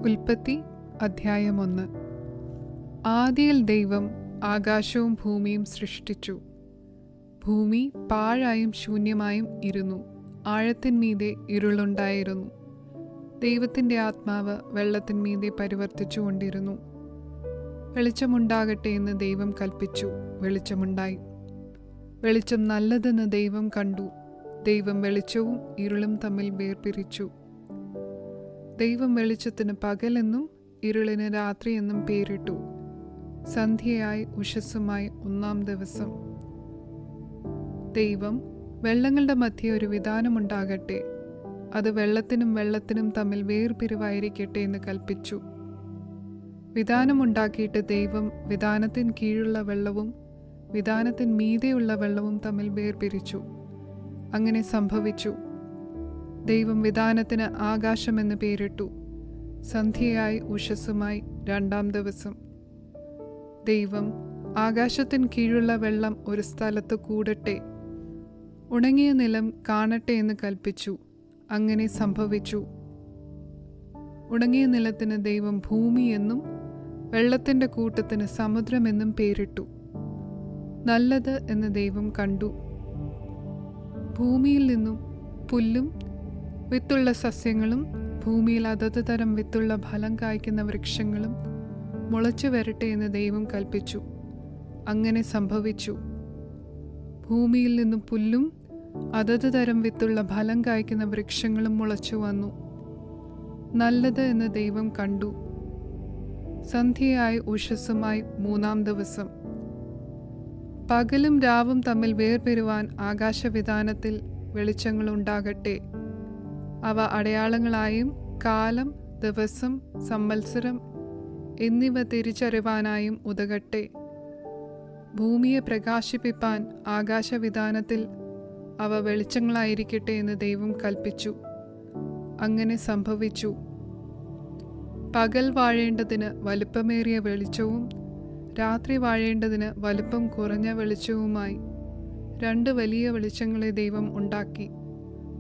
ഉൽപ്പത്തി അധ്യായം 1. ആദിയിൽ ദൈവം ആകാശവും ഭൂമിയും സൃഷ്ടിച്ചു. ഭൂമി പാഴായും ശൂന്യമായും ഇരുന്നു. ആഴത്തിന്മീതെ ഇരുളുണ്ടായിരുന്നു. ദൈവത്തിൻ്റെ ആത്മാവ് വെള്ളത്തിന്മീതെ പരിവർത്തിച്ചുകൊണ്ടിരുന്നു. വെളിച്ചമുണ്ടാകട്ടെ എന്ന് ദൈവം കൽപ്പിച്ചു. വെളിച്ചമുണ്ടായി. വെളിച്ചം നല്ലതെന്ന് ദൈവം കണ്ടു. ദൈവം വെളിച്ചവും ഇരുളും തമ്മിൽ വേർപിരിച്ചു. ദൈവം വെളിച്ചത്തിന് പകലെന്നും ഇരുളിന് രാത്രിയെന്നും പേരിട്ടു. സന്ധ്യയായി ഉഷസ്സുമായി 1-ാം ദിവസം. ദൈവം വെള്ളങ്ങളുടെ മധ്യേ ഒരു വിധാനമുണ്ടാകട്ടെ, അത് വെള്ളത്തിനും വെള്ളത്തിനും തമ്മിൽ വേർപിരിവായിരിക്കട്ടെ എന്ന് കൽപ്പിച്ചു. വിധാനമുണ്ടാക്കിയിട്ട് ദൈവം വിധാനത്തിന് കീഴുള്ള വെള്ളവും വിധാനത്തിന് മീതെയുള്ള വെള്ളവും തമ്മിൽ വേർപിരിച്ചു. അങ്ങനെ സംഭവിച്ചു. ദൈവം വിധാനത്തിന് ആകാശമെന്ന് പേരിട്ടു. സന്ധ്യയായി ഉഷസ്സുമായി 2-ാം ദിവസം. ദൈവം ആകാശത്തിന് കീഴുള്ള വെള്ളം ഒരു സ്ഥലത്ത് കൂടട്ടെ, ഉണങ്ങിയ നിലം കാണട്ടെ എന്ന് കൽപ്പിച്ചു. അങ്ങനെ സംഭവിച്ചു. ഉണങ്ങിയ നിലത്തിന് ദൈവം ഭൂമി എന്നും വെള്ളത്തിൻ്റെ കൂട്ടത്തിന് സമുദ്രമെന്നും പേരിട്ടു. നല്ലത് എന്ന് ദൈവം കണ്ടു. ഭൂമിയിൽ നിന്നും പുല്ലും വിത്തുള്ള സസ്യങ്ങളും ഭൂമിയിൽ അതത് തരം വിത്തുള്ള ഫലം കായ്ക്കുന്ന വൃക്ഷങ്ങളും മുളച്ചു വരട്ടെ എന്ന് ദൈവം കൽപ്പിച്ചു. അങ്ങനെ സംഭവിച്ചു. ഭൂമിയിൽ നിന്നും പുല്ലും അതത് തരം വിത്തുള്ള ഫലം കായ്ക്കുന്ന വൃക്ഷങ്ങളും മുളച്ചു വന്നു. നല്ലത് എന്ന് ദൈവം കണ്ടു. സന്ധ്യയായി ഉഷസ്സുമായി 3-ാം ദിവസം. പകലും രാവും തമ്മിൽ വേർപിരിവാൻ ആകാശവിധാനത്തിൽ വെളിച്ചങ്ങളുണ്ടാകട്ടെ. അവ അടയാളങ്ങളായും കാലം, ദിവസം, സംവത്സരം എന്നിവ തിരിച്ചറിവാനായും ഉതകട്ടെ. ഭൂമിയെ പ്രകാശിപ്പിപ്പാൻ ആകാശവിധാനത്തിൽ അവ വെളിച്ചങ്ങളായിരിക്കട്ടെ എന്ന് ദൈവം കൽപ്പിച്ചു. അങ്ങനെ സംഭവിച്ചു. പകൽ വാഴേണ്ടതിന് വലുപ്പമേറിയ വെളിച്ചവും രാത്രി വാഴേണ്ടതിന് വലുപ്പം കുറഞ്ഞ വെളിച്ചവുമായി 2 വലിയ വെളിച്ചങ്ങളെ ദൈവം ഉണ്ടാക്കി.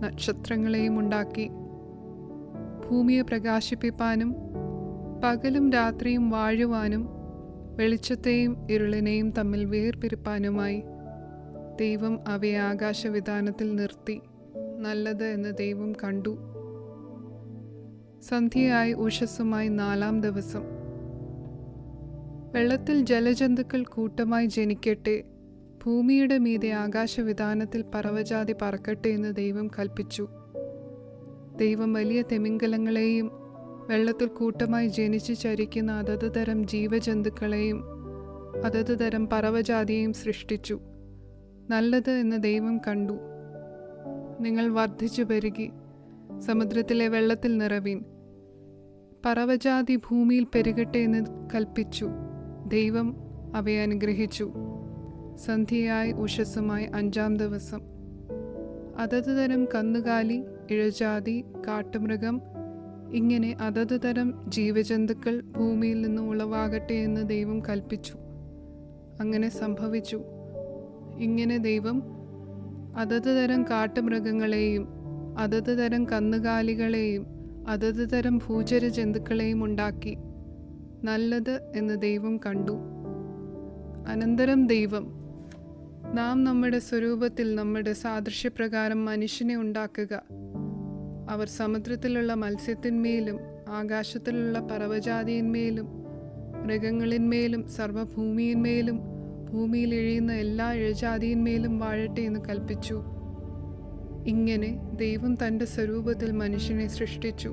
നക്ഷത്രങ്ങളെയും ഉണ്ടാക്കി. ഭൂമിയെ പ്രകാശിപ്പിപ്പാനും പകലും രാത്രിയും വാഴുവാനും വെളിച്ചത്തെയും ഇരുളിനെയും തമ്മിൽ വേർപിരിപ്പാനുമായി ദൈവം അവയെ ആകാശവിധാനത്തിൽ നിർത്തി. നല്ലത് എന്ന് ദൈവം കണ്ടു. സന്ധ്യയായി ഉഷസ്സുമായി 4-ാം ദിവസം. വെള്ളത്തിൽ ജലജന്തുക്കൾ കൂട്ടമായി ജനിക്കട്ടെ, ഭൂമിയുടെ മീതെ ആകാശവിധാനത്തിൽ പറവജാതി പറക്കട്ടെ എന്ന് ദൈവം കൽപ്പിച്ചു. ദൈവം വലിയ തിമിംഗലങ്ങളെയും വെള്ളത്തിൽ കൂട്ടമായി ജനിച്ച് ചരിക്കുന്ന അതത് തരം ജീവജന്തുക്കളെയും അതത് തരം പറവജാതിയെയും സൃഷ്ടിച്ചു. നല്ലത് എന്ന് ദൈവം കണ്ടു. നിങ്ങൾ വർദ്ധിച്ചു പെരുകി സമുദ്രത്തിലെ വെള്ളത്തിൽ നിറവീൻ. പറവജാതി ഭൂമിയിൽ പെരുകട്ടെ എന്ന് കൽപ്പിച്ചു. ദൈവം അവയെ അനുഗ്രഹിച്ചു. സന്ധ്യയായി ഉഷസ്സുമായി 5-ാം ദിവസം. അതത് തരം കന്നുകാലി, ഇഴജാതി, കാട്ടുമൃഗം ഇങ്ങനെ അതത് തരം ജീവജന്തുക്കൾ ഭൂമിയിൽ നിന്ന് ഉളവാകട്ടെ എന്ന് ദൈവം കൽപ്പിച്ചു. അങ്ങനെ സംഭവിച്ചു. ഇങ്ങനെ ദൈവം അതത് തരം കാട്ടുമൃഗങ്ങളെയും അതത് തരം കന്നുകാലികളെയും അതത് തരം ഭൂചര ജന്തുക്കളെയും ഉണ്ടാക്കി. നല്ലത് എന്ന് ദൈവം കണ്ടു. അനന്തരം ദൈവം, നാം നമ്മുടെ സ്വരൂപത്തിൽ നമ്മുടെ സാദൃശ്യപ്രകാരം മനുഷ്യനെ ഉണ്ടാക്കുക. അവർ സമുദ്രത്തിലുള്ള മത്സ്യത്തിന്മേലും ആകാശത്തിലുള്ള പറവജാതിയിന്മേലും മൃഗങ്ങളിന്മേലും സർവ്വഭൂമിയിന്മേലും ഭൂമിയിൽ എഴിയുന്ന എല്ലാ ഇഴജാതിയിന്മേലും വാഴട്ടെ എന്ന് കൽപ്പിച്ചു. ഇങ്ങനെ ദൈവം തൻ്റെ സ്വരൂപത്തിൽ മനുഷ്യനെ സൃഷ്ടിച്ചു.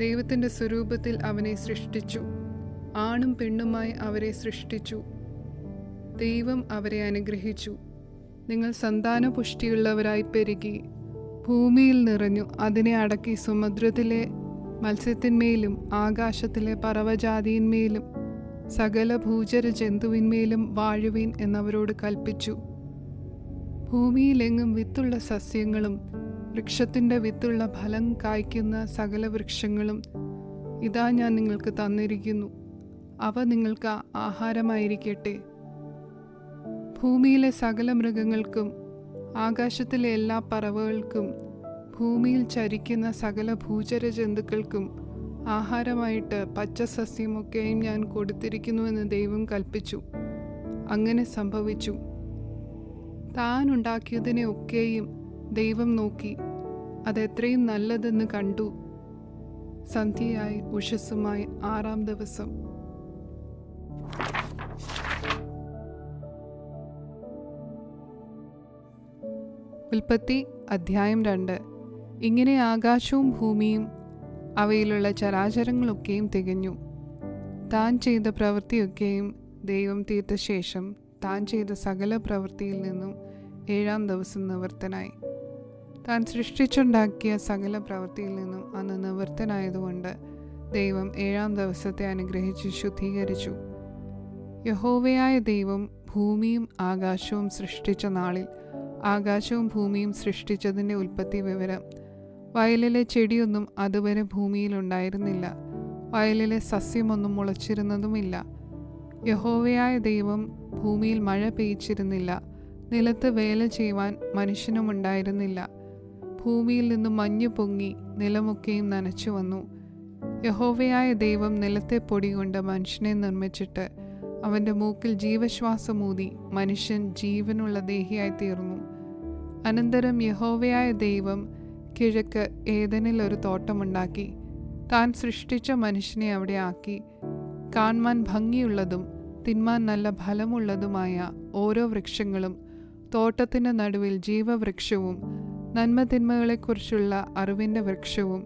ദൈവത്തിൻ്റെ സ്വരൂപത്തിൽ അവനെ സൃഷ്ടിച്ചു. ആണും പെണ്ണുമായി അവരെ സൃഷ്ടിച്ചു. ദൈവം അവരെ അനുഗ്രഹിച്ചു. നിങ്ങൾ സന്താനപുഷ്ടിയുള്ളവരായി പെരുകി ഭൂമിയിൽ നിറഞ്ഞു അതിനെ അടക്കി സമുദ്രത്തിലെ മത്സ്യത്തിന്മേലും ആകാശത്തിലെ പറവജാതിയിന്മേലും സകല ഭൂചര ജന്തുവിന്മേലും വാഴുവീൻ എന്നവരോട് കൽപ്പിച്ചു. ഭൂമിയിലെങ്ങും വിത്തുള്ള സസ്യങ്ങളും വൃക്ഷത്തിൻ്റെ വിത്തുള്ള ഫലം കായ്ക്കുന്ന സകല വൃക്ഷങ്ങളും ഇതാ ഞാൻ നിങ്ങൾക്ക് തന്നിരിക്കുന്നു. അവ നിങ്ങൾക്ക് ആഹാരമായിരിക്കട്ടെ. ഭൂമിയിലെ സകല മൃഗങ്ങൾക്കും ആകാശത്തിലെ എല്ലാ പറവകൾക്കും ഭൂമിയിൽ ചരിക്കുന്ന സകല ഭൂചര ജന്തുക്കൾക്കും ആഹാരമായിട്ട് പച്ചസസ്യമൊക്കെയും ഞാൻ കൊടുത്തിരിക്കുന്നുവെന്ന് ദൈവം കൽപ്പിച്ചു. അങ്ങനെ സംഭവിച്ചു. താൻ ഉണ്ടാക്കിയതിനെ ഒക്കെയും ദൈവം നോക്കി, അതെത്രയും നല്ലതെന്ന് കണ്ടു. സന്ധ്യയായി ഉഷസ്സുമായി 6-ാം ദിവസം. ഉൽപ്പത്തി അധ്യായം 2. ഇങ്ങനെ ആകാശവും ഭൂമിയും അവയിലുള്ള ചരാചരങ്ങളൊക്കെയും തികഞ്ഞു. താൻ ചെയ്ത പ്രവൃത്തിയൊക്കെയും ദൈവം തീർത്ത ശേഷം താൻ ചെയ്ത സകല പ്രവൃത്തിയിൽ നിന്നും 7-ാം ദിവസം നിവൃത്തനായി. താൻ സൃഷ്ടിച്ചുണ്ടാക്കിയ സകല പ്രവൃത്തിയിൽ നിന്നും അന്ന് നിവൃത്തനായതുകൊണ്ട് ദൈവം 7-ാം ദിവസത്തെ അനുഗ്രഹിച്ച് ശുദ്ധീകരിച്ചു. യഹോവയായ ദൈവം ഭൂമിയും ആകാശവും സൃഷ്ടിച്ച നാളിൽ ആകാശവും ഭൂമിയും സൃഷ്ടിച്ചതിൻ്റെ ഉൽപ്പത്തി വിവരം. വയലിലെ ചെടിയൊന്നും അതുവരെ ഭൂമിയിലുണ്ടായിരുന്നില്ല, വയലിലെ സസ്യമൊന്നും മുളച്ചിരുന്നതുമില്ല. യഹോവയായ ദൈവം ഭൂമിയിൽ മഴ പെയ്ച്ചിരുന്നില്ല, നിലത്ത് വേല ചെയ്യുവാൻ മനുഷ്യനുമുണ്ടായിരുന്നില്ല. ഭൂമിയിൽ നിന്നും മഞ്ഞു പൊങ്ങി നിലമൊക്കെയും നനച്ചു വന്നു. യഹോവയായ ദൈവം നിലത്തെ പൊടി കൊണ്ട് മനുഷ്യനെ നിർമ്മിച്ചിട്ട് അവൻ്റെ മൂക്കിൽ ജീവശ്വാസമൂതി മനുഷ്യൻ ജീവനുള്ള ദേഹിയായി തീർന്നു. അനന്തരം യഹോവയായ ദൈവം കിഴക്ക് ഏദനിൽ ഒരു തോട്ടമുണ്ടാക്കി താൻ സൃഷ്ടിച്ച മനുഷ്യനെ അവിടെ ആക്കി. കാൺമാൻ ഭംഗിയുള്ളതും തിന്മാൻ നല്ല ഫലമുള്ളതുമായ ഓരോ വൃക്ഷങ്ങളും തോട്ടത്തിൻ്റെ നടുവിൽ ജീവവൃക്ഷവും നന്മതിന്മകളെക്കുറിച്ചുള്ള അറിവിൻ്റെ വൃക്ഷവും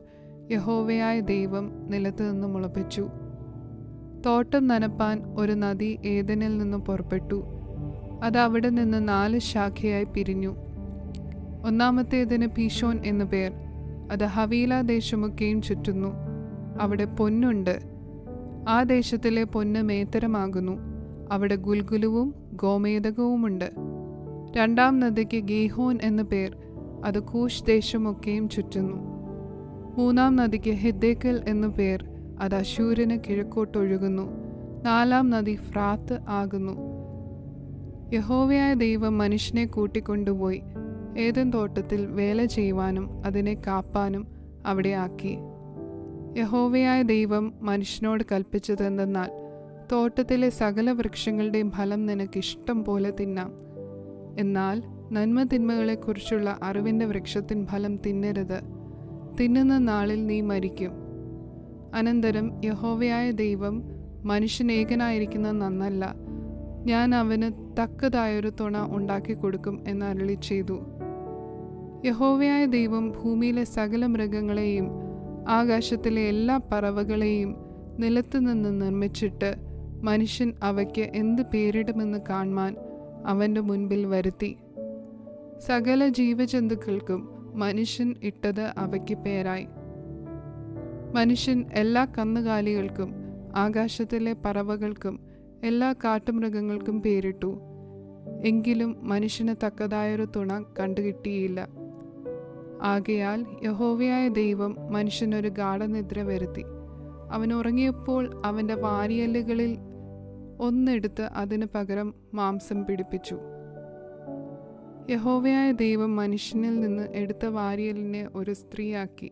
യഹോവയായ ദൈവം നിലത്ത് നിന്ന് മുളപ്പിച്ചു. തോട്ടം നനപ്പാൻ ഒരു നദി ഏദനിൽ നിന്ന് പുറപ്പെട്ടു. അത് അവിടെ നിന്ന് 4 ശാഖയായി പിരിഞ്ഞു. ഒന്നാമത്തേതിന് പീശോൻ എന്നു പേർ. അത് ഹവീല ദേശമൊക്കെയും ചുറ്റുന്നു. അവിടെ പൊന്നുണ്ട്. ആ ദേശത്തിലെ പൊന്ന് മേത്തരമാകുന്നു. അവിടെ ഗുൽഗുലുവും ഗോമേതകവുമുണ്ട്. 2-ാം നദിക്ക് ഗീഹോൻ എന്നു പേർ. അത് കൂഷ് ദേശമൊക്കെയും ചുറ്റുന്നു. 3-ാം നദിക്ക് ഹിദ്ദേക്കൽ എന്നു പേർ. അത് അശൂരിന് കിഴക്കോട്ടൊഴുകുന്നു. 4-ാം നദി ഫ്രാത്ത് ആകുന്നു. യഹോവയായ ദൈവം മനുഷ്യനെ കൂട്ടിക്കൊണ്ടുപോയി ഏദൻ തോട്ടത്തിൽ വേല ചെയ്യുവാനും അതിനെ കാപ്പാനും അവിടെ ആക്കി. യഹോവയായ ദൈവം മനുഷ്യനോട് കൽപ്പിച്ചതെന്തെന്നാൽ, തോട്ടത്തിലെ സകല വൃക്ഷങ്ങളുടെയും ഫലം നിനക്ക് ഇഷ്ടം പോലെ തിന്നാം, എന്നാൽ നന്മതിന്മകളെക്കുറിച്ചുള്ള അറിവിൻ്റെ വൃക്ഷത്തിൻ ഫലം തിന്നരുത്. തിന്നുന്ന നാളിൽ നീ മരിക്കും. അനന്തരം യഹോവയായ ദൈവം മനുഷ്യൻ ഏകനായിരിക്കുന്നത് നന്നല്ല, ഞാൻ അവന് തക്കതായൊരു തുണ ഉണ്ടാക്കിക്കൊടുക്കും എന്ന് അരുളി ചെയ്തു. യഹോവയായ ദൈവം ഭൂമിയിലെ സകല മൃഗങ്ങളെയും ആകാശത്തിലെ എല്ലാ പറവകളെയും നിലത്തുനിന്ന് നിർമ്മിച്ചിട്ട് മനുഷ്യൻ അവയ്ക്ക് എന്ത് പേരിടുമെന്ന് കാണുവാൻ അവൻ്റെ മുൻപിൽ വരുത്തി. സകല ജീവജന്തുക്കൾക്കും മനുഷ്യൻ ഇട്ടത് അവയ്ക്ക് പേരായി. മനുഷ്യൻ എല്ലാ കന്നുകാലികൾക്കും ആകാശത്തിലെ പറവകൾക്കും എല്ലാ കാട്ടുമൃഗങ്ങൾക്കും പേരിട്ടു. എങ്കിലും മനുഷ്യന് തക്കതായൊരു തുണ കണ്ടുകിട്ടിയില്ല. ആകയാൽ യഹോവയായ ദൈവം മനുഷ്യനൊരു ഗാഢനിദ്ര വരുത്തി. അവൻ ഉറങ്ങിയപ്പോൾ അവൻ്റെ വാരിയല്ലുകളിൽ ഒന്നെടുത്ത് അതിന് പകരം മാംസം പിടിപ്പിച്ചു. യഹോവയായ ദൈവം മനുഷ്യനിൽ നിന്ന് എടുത്ത വാരിയലിനെ ഒരു സ്ത്രീയാക്കി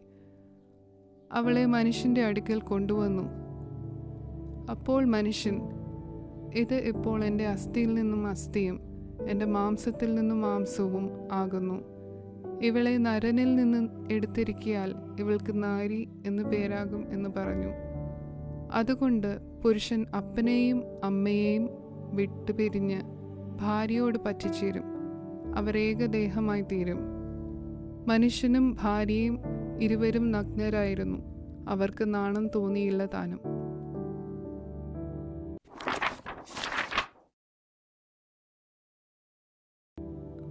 അവളെ മനുഷ്യൻ്റെ അടുക്കൽ കൊണ്ടുവന്നു. അപ്പോൾ മനുഷ്യൻ, ഇത് ഇപ്പോൾ എൻ്റെ അസ്ഥിയിൽ നിന്നും അസ്ഥിയും എൻ്റെ മാംസത്തിൽ നിന്നും മാംസവും ആകുന്നു. ഇവളെ നരനിൽ നിന്ന് എടുത്തിരിക്കിയാൽ ഇവൾക്ക് നാരി എന്നു പേരാകും എന്ന് പറഞ്ഞു. അതുകൊണ്ട് പുരുഷൻ അപ്പനെയും അമ്മയെയും വിട്ടുപിരിഞ്ഞ് ഭാര്യയോട് പറ്റിച്ചേരും, അവർ ഏകദേഹമായി തീരും. മനുഷ്യനും ഭാര്യയും ഇരുവരും നഗ്നരായിരുന്നു, അവർക്ക് നാണം തോന്നിയില്ല താനും.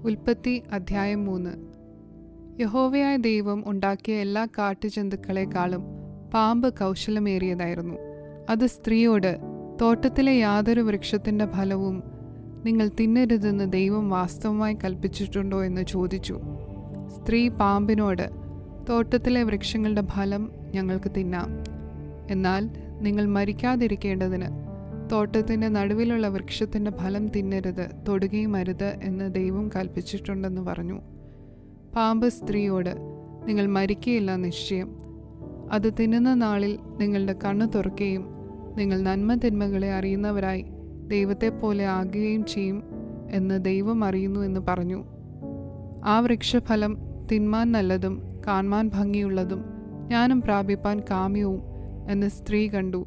ഉൽപ്പത്തി അധ്യായം 3. യഹോവയായ ദൈവം ഉണ്ടാക്കിയ എല്ലാ കാട്ടുജന്തുക്കളെക്കാളും പാമ്പ് കൗശലമേറിയതായിരുന്നു. അത് സ്ത്രീയോട്, തോട്ടത്തിലെ യാതൊരു വൃക്ഷത്തിൻ്റെ ഫലവും നിങ്ങൾ തിന്നരുതെന്ന് ദൈവം വാസ്തവമായി കൽപ്പിച്ചിട്ടുണ്ടോ എന്ന് ചോദിച്ചു. സ്ത്രീ പാമ്പിനോട്, തോട്ടത്തിലെ വൃക്ഷങ്ങളുടെ ഫലം ഞങ്ങൾക്ക് തിന്നാം, എന്നാൽ നിങ്ങൾ മരിക്കാതിരിക്കേണ്ടതിന് തോട്ടത്തിൻ്റെ നടുവിലുള്ള വൃക്ഷത്തിൻ്റെ ഫലം തിന്നരുത്, തൊടുകയും അരുത് എന്ന് ദൈവം കൽപ്പിച്ചിട്ടുണ്ടെന്ന് പറഞ്ഞു. പാമ്പ് സ്ത്രീയോട്, നിങ്ങൾ മരിക്കുകയില്ല നിശ്ചയം. അത് തിന്നുന്ന നാളിൽ നിങ്ങളുടെ കണ്ണ് തുറക്കുകയും നിങ്ങൾ നന്മ തിന്മകളെ അറിയുന്നവരായി ദൈവത്തെപ്പോലെ ആകുകയും ചെയ്യും എന്ന് ദൈവം അറിയുന്നു എന്ന് പറഞ്ഞു. ആ വൃക്ഷഫലം തിന്മാൻ നല്ലതും കാൺമാൻ ഭംഗിയുള്ളതും ജ്ഞാനം പ്രാപിപ്പാൻ കാമ്യവും എന്ന് സ്ത്രീ കണ്ടു.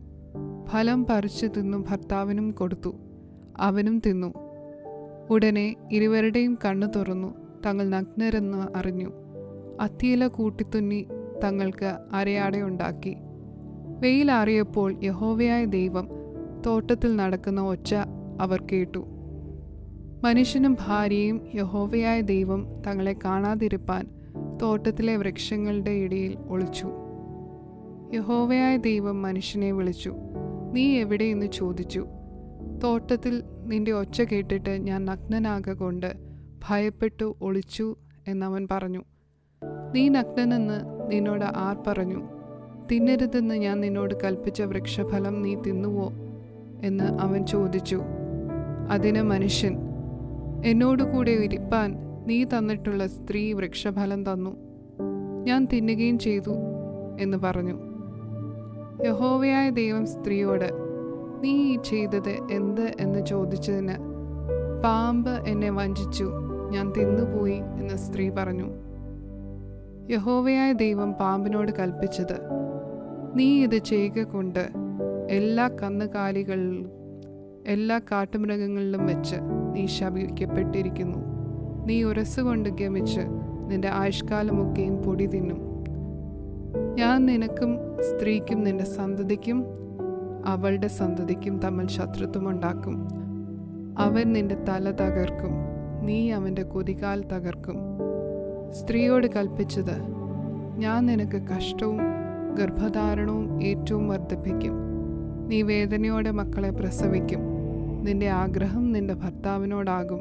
ഫലം പറിച്ചു തിന്നു ഭർത്താവിനും കൊടുത്തു. അവനും തിന്നു. ഉടനെ ഇരുവരുടെയും കണ്ണു തുറന്നു തങ്ങൾ നഗ്നരെന്ന് അറിഞ്ഞു. അത്തിയില കൂട്ടിത്തുന്നി തങ്ങൾക്ക് അരയാടയുണ്ടാക്കി. വെയിലാറിയപ്പോൾ യഹോവയായ ദൈവം തോട്ടത്തിൽ നടക്കുന്ന ഒച്ച അവർ കേട്ടു. മനുഷ്യനും ഭാര്യയും യഹോവയായ ദൈവം തങ്ങളെ കാണാതിരിപ്പാൻ തോട്ടത്തിലെ വൃക്ഷങ്ങളുടെ ഇടയിൽ ഒളിച്ചു. യഹോവയായ ദൈവം മനുഷ്യനെ വിളിച്ചു. നീ എവിടെയെന്ന് ചോദിച്ചു. തോട്ടത്തിൽ നിന്റെ ഒച്ച കേട്ടിട്ട് ഞാൻ നഗ്നനാകൊണ്ട് ഭയപ്പെട്ടു ഒളിച്ചു എന്നവൻ പറഞ്ഞു. നീ നഗ്നനെന്ന് നിന്നോട് ആർ പറഞ്ഞു? തിന്നരുതെന്ന് ഞാൻ നിന്നോട് കൽപ്പിച്ച വൃക്ഷഫലം നീ തിന്നുവോ എന്ന് അവൻ ചോദിച്ചു. അതിന് മനുഷ്യൻ, എന്നോടുകൂടെ ഇരിപ്പാൻ നീ തന്നിട്ടുള്ള സ്ത്രീ വൃക്ഷഫലം തന്നു, ഞാൻ തിന്നുകയും ചെയ്തു എന്ന് പറഞ്ഞു. യഹോവയായ ദൈവം സ്ത്രീയോട്, നീ ചെയ്തത് എന്ത് എന്ന് ചോദിച്ചതിന്, പാമ്പ് എന്നെ വഞ്ചിച്ചു, ഞാൻ തിന്നുപോയി എന്ന് സ്ത്രീ പറഞ്ഞു. യഹോവയായ ദൈവം പാമ്പിനോട് കൽപ്പിച്ചത്, നീ ഇത് ചെയ്യുക കൊണ്ട് എല്ലാ കന്നുകാലികളിലും എല്ലാ കാട്ടുമൃഗങ്ങളിലും വെച്ച് നീ ശപിക്കപ്പെട്ടിരിക്കുന്നു. നീ ഉരസുകൊണ്ട് ഗമിച്ച് നിന്റെ ആയുഷ്കാലമൊക്കെയും പൊടി തിന്നും. ഞാൻ നിനക്കും സ്ത്രീക്കും നിന്റെ സന്തതിക്കും അവളുടെ സന്തതിക്കും തമ്മിൽ ശത്രുത്വമുണ്ടാക്കും. അവൻ നിന്റെ തല തകർക്കും, നീ അവൻ്റെ കുതികാൽ തകർക്കും. സ്ത്രീയോട് കൽപ്പിച്ചത്, ഞാൻ നിനക്ക് കഷ്ടവും ഗർഭധാരണവും ഏറ്റവും വർദ്ധിപ്പിക്കും. നീ വേദനയോടെ മക്കളെ പ്രസവിക്കും. നിന്റെ ആഗ്രഹം നിന്റെ ഭർത്താവിനോടാകും,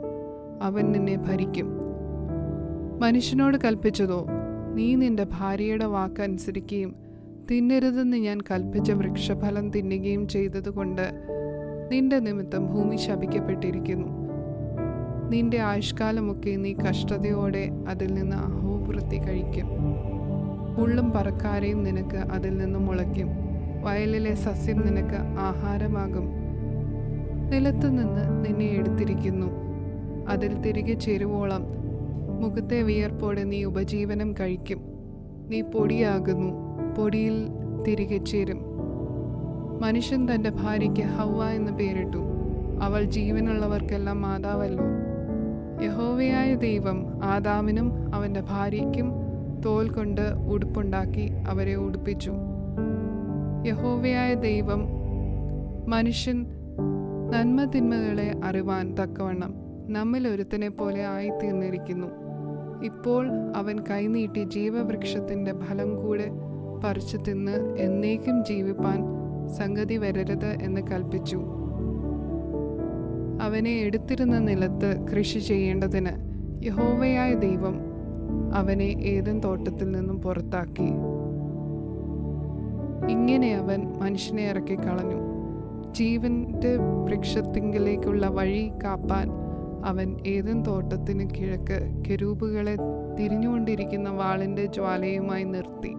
അവൻ നിന്നെ ഭരിക്കും. മനുഷ്യനോട് കൽപ്പിച്ചതോ, നീ നിന്റെ ഭാര്യയുടെ വാക്കനുസരിക്കുകയും തിന്നരുതെന്ന് ഞാൻ കൽപ്പിച്ച വൃക്ഷഫലം തിന്നുകയും ചെയ്തതുകൊണ്ട് നിന്റെ നിമിത്തം ഭൂമി ശപിക്കപ്പെട്ടിരിക്കുന്നു. നിന്റെ ആയുഷ്കാലമൊക്കെ നീ കഷ്ടതയോടെ അതിൽ നിന്ന് അഹോവൃത്തി കഴിക്കും. മുള്ളും പറക്കാരയും നിനക്ക് അതിൽ നിന്ന് മുളയ്ക്കും. വയലിലെ സസ്യം നിനക്ക് ആഹാരമാകും. നിലത്തു നിന്ന് നിന്നെ എടുത്തിരിക്കുന്നു, അതിൽ തിരികെ ചേരുവോളം മുഖത്തെ വിയർപ്പോടെ നീ ഉപജീവനം കഴിക്കും. നീ പൊടിയാകുന്നു, പൊടിയിൽ തിരികെ ചേരും. മനുഷ്യൻ തൻ്റെ ഭാര്യയ്ക്ക് ഹവ്വ എന്ന് പേരിട്ടു. അവൾ ജീവനുള്ളവർക്കെല്ലാം മാതാവല്ലോ. യഹോവയായ ദൈവം ആദാമിനും അവൻ്റെ ഭാര്യയ്ക്കും തോൽ കൊണ്ട് ഉടുപ്പുണ്ടാക്കി അവരെ ഉടുപ്പിച്ചു. യഹോവയായ ദൈവം മനുഷ്യൻ നന്മ തിന്മകളെ അറിവാൻ തക്കവണ്ണം നമ്മിൽ ഒരുത്തനെ പോലെ ആയിത്തീർന്നിരിക്കുന്നു. ഇപ്പോൾ അവൻ കൈനീട്ടി ജീവവൃക്ഷത്തിൻ്റെ ഫലം കൂടെ പറിച്ചു തിന്ന് എന്നേക്കും ജീവിപ്പാൻ സംഗതി വരരുത് എന്ന് കൽപ്പിച്ചു. അവനെ എടുത്തിരുന്ന നിലത്ത് കൃഷി ചെയ്യേണ്ടതിന് യഹോവയായ ദൈവം അവനെ ഏദൻ തോട്ടത്തിൽ നിന്നും പുറത്താക്കി. ഇങ്ങനെ അവൻ മനുഷ്യനെ ഇറക്കി കളഞ്ഞു. ജീവന്റെ വൃക്ഷത്തിങ്കിലേക്കുള്ള വഴി കാപ്പാൻ അവൻ ഏദൻ തോട്ടത്തിന് കിഴക്ക് കെരൂബുകളെ തിരിഞ്ഞുകൊണ്ടിരിക്കുന്ന വാളിന്റെ ജ്വാലയുമായി നിർത്തി.